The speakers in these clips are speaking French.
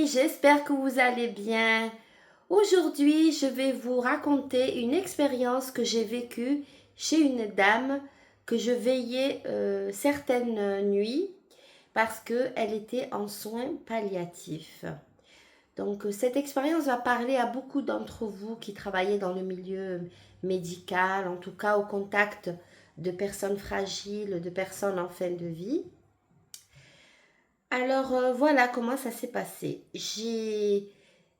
j'espère que vous allez bien. Aujourd'hui, je vais vous raconter une expérience que j'ai vécue chez une dame que je veillais certaines nuits parce qu'elle était en soins palliatifs. Donc, cette expérience va parler à beaucoup d'entre vous qui travaillez dans le milieu médical, en tout cas au contact de personnes fragiles, de personnes en fin de vie. Alors voilà comment ça s'est passé.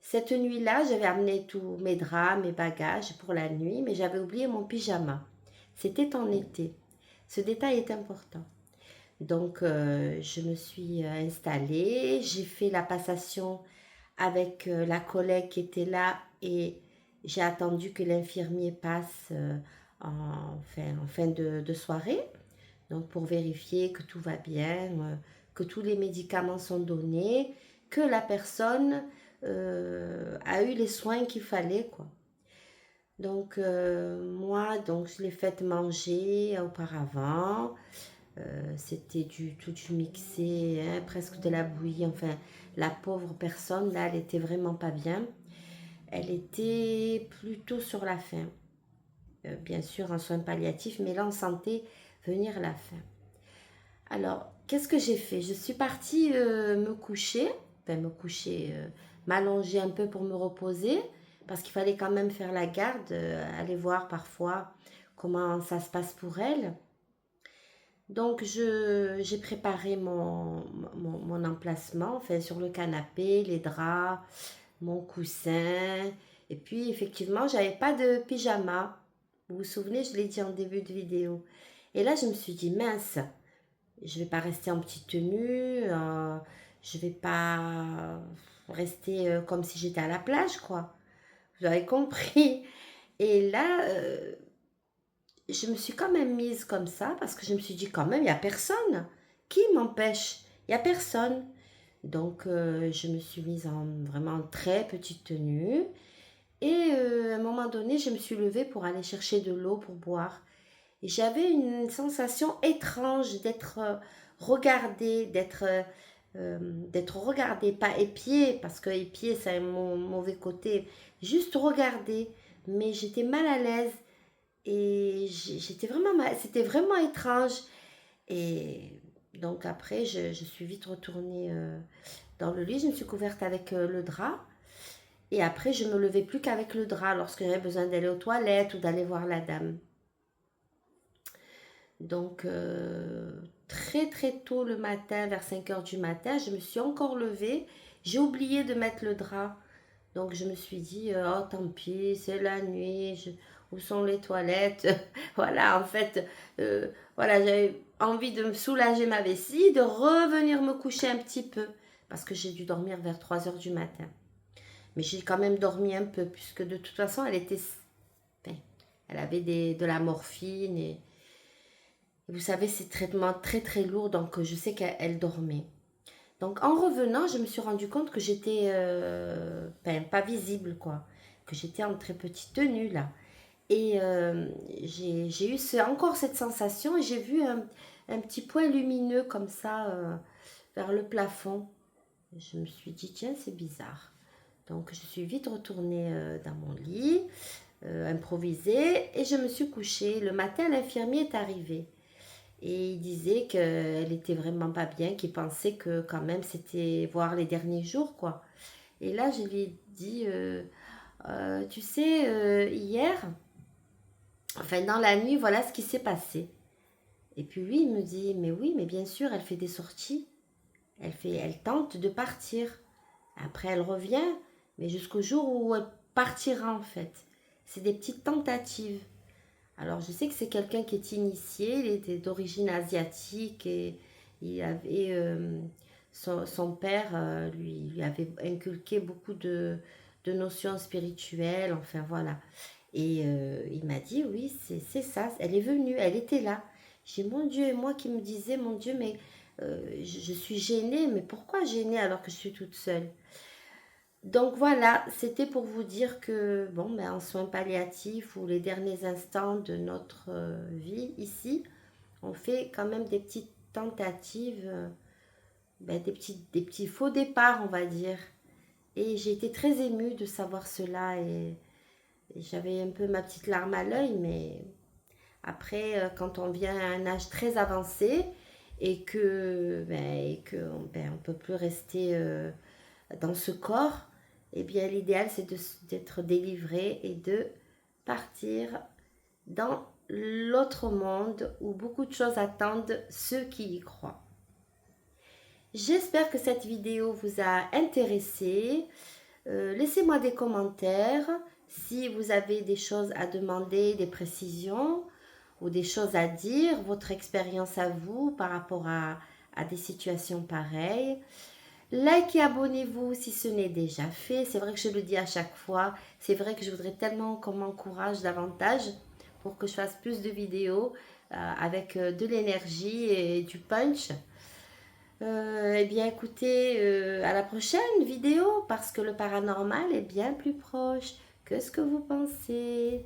Cette nuit-là, j'avais amené tous mes draps, mes bagages pour la nuit, mais j'avais oublié mon pyjama. C'était en été. Ce détail est important. Donc je me suis installée, j'ai fait la passation avec la collègue qui était là et j'ai attendu que l'infirmier passe en fin de soirée. Donc pour vérifier que tout va bien, que tous les médicaments sont donnés, que la personne a eu les soins qu'il fallait, quoi. Donc moi, donc je l'ai faite manger auparavant. C'était tout du mixé, hein, presque de la bouillie. Enfin, la pauvre personne, là, elle était vraiment pas bien. Elle était plutôt sur la faim. Bien sûr, en soins palliatifs, mais là, on sentait venir la faim. Alors, qu'est-ce que j'ai fait? Je suis partie m'allonger un peu pour me reposer, parce qu'il fallait quand même faire la garde, aller voir parfois comment ça se passe pour elle. Donc, j'ai préparé mon emplacement, enfin, sur le canapé, les draps, mon coussin. Et puis, effectivement, j'avais pas de pyjama. Vous vous souvenez, je l'ai dit en début de vidéo. Et là, je me suis dit, mince, je vais pas rester en petite tenue, je vais pas rester comme si j'étais à la plage, quoi. Vous avez compris. Et là, je me suis quand même mise comme ça parce que je me suis dit quand même, il n'y a personne. Qui m'empêche? Il n'y a personne. Donc, je me suis mise en vraiment très petite tenue. Et à un moment donné, je me suis levée pour aller chercher de l'eau pour boire. Et j'avais une sensation étrange d'être regardée, d'être regardée, pas épiée, parce que épiée, ça a mon mauvais côté, juste regardée. Mais j'étais mal à l'aise et j'étais vraiment mal, c'était vraiment étrange. Et donc après, je suis vite retournée dans le lit, je me suis couverte avec le drap. Et après, je me levais plus qu'avec le drap lorsque j'avais besoin d'aller aux toilettes ou d'aller voir la dame. Donc, très très tôt le matin, vers 5 heures du matin, je me suis encore levée. J'ai oublié de mettre le drap. Donc, je me suis dit, oh tant pis, c'est la nuit, où sont les toilettes? Voilà, en fait, voilà, j'avais envie de me soulager ma vessie, de revenir me coucher un petit peu. Parce que j'ai dû dormir vers 3 heures du matin. Mais j'ai quand même dormi un peu, puisque de toute façon, enfin, elle avait de la morphine et vous savez, c'est traitement très très lourd, donc je sais qu'elle dormait. Donc en revenant, je me suis rendu compte que j'étais ben, pas visible, quoi. Que j'étais en très petite tenue, là. Et j'ai eu encore cette sensation et j'ai vu un petit point lumineux comme ça vers le plafond. Je me suis dit, tiens, c'est bizarre. Donc je suis vite retournée dans mon lit, improvisée, et je me suis couchée. Le matin, l'infirmier est arrivé. Et il disait qu'elle était vraiment pas bien, qu'il pensait que quand même c'était voir les derniers jours, quoi. Et là, je lui ai dit, tu sais, hier, enfin dans la nuit, voilà ce qui s'est passé. Et puis lui, il me dit, mais oui, mais bien sûr, elle fait des sorties. Elle tente de partir. Après, elle revient, mais jusqu'au jour où elle partira, en fait. C'est des petites tentatives. Alors, je sais que c'est quelqu'un qui est initié, il était d'origine asiatique et il avait, son père lui avait inculqué beaucoup de notions spirituelles, enfin voilà. Et il m'a dit, oui, c'est ça, elle est venue, elle était là. J'ai dit, mon Dieu, et moi qui me disais, mon Dieu, mais je suis gênée, mais pourquoi gênée alors que je suis toute seule? Donc voilà, c'était pour vous dire que, bon, ben, en soins palliatifs ou les derniers instants de notre vie ici, on fait quand même des petites tentatives, ben, des petits faux départs, on va dire. Et j'ai été très émue de savoir cela et j'avais un peu ma petite larme à l'œil, mais après, quand on vient à un âge très avancé et que on ne peut plus rester dans ce corps, eh bien l'idéal c'est d'être délivré et de partir dans l'autre monde où beaucoup de choses attendent ceux qui y croient. J'espère que cette vidéo vous a intéressé. Laissez-moi des commentaires si vous avez des choses à demander, des précisions ou des choses à dire, votre expérience à vous par rapport à des situations pareilles. Likez, abonnez-vous si ce n'est déjà fait. C'est vrai que je le dis à chaque fois. C'est vrai que je voudrais tellement qu'on m'encourage davantage pour que je fasse plus de vidéos avec de l'énergie et du punch. Eh bien, écoutez, à la prochaine vidéo parce que le paranormal est bien plus proche que ce que vous pensez.